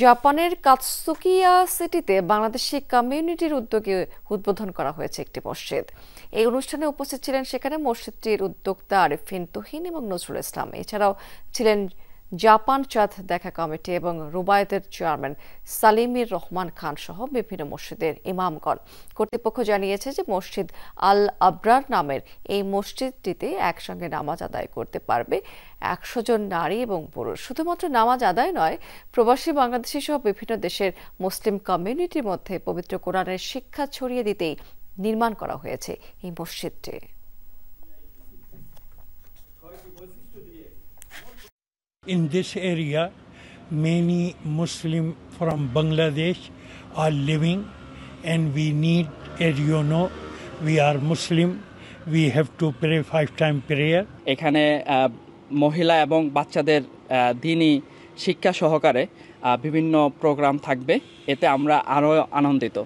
জাপানের কাতসুকিয়া সিটিতে বাংলাদেশি কমিউনিটির উদ্যোগে উদ্বোধন করা হয়েছে একটি মসজিদ। এই অনুষ্ঠানে উপস্থিত ছিলেন সেখানে মসজিদটির উদ্যোক্তা আরিফিন তুহিন এবং নজরুল ইসলাম। এছাড়াও ছিলেন জাপান চাঁদ দেখা কমিটি এবং রুবায়েতের চেয়ারম্যান সালিমির রহমান খান সহ বিভিন্ন মসজিদের ইমামগণ। কর্তৃপক্ষ জানিয়েছে যে মসজিদ আল আবরার নামের এই মসজিদটিতে একসঙ্গে নামাজ আদায় করতে পারবে 100 জন নারী এবং পুরুষ। শুধুমাত্র নামাজ আদায় নয়, প্রবাসী বাংলাদেশি সহ বিভিন্ন দেশের মুসলিম কমিউনিটির মধ্যে পবিত্র কোরআনের শিক্ষা ছড়িয়ে দিতেই নির্মাণ করা হয়েছে এই মসজিদটি। In this area, many Muslims from Bangladesh are living, and we need, as you know, we are Muslim. We have to pray 5-time prayer. এখানে মহিলা এবং বাচ্চাদের দ্বীনি শিক্ষা সহকারে বিভিন্ন প্রোগ্রাম থাকবে, এতে আমরা আরো আনন্দিত।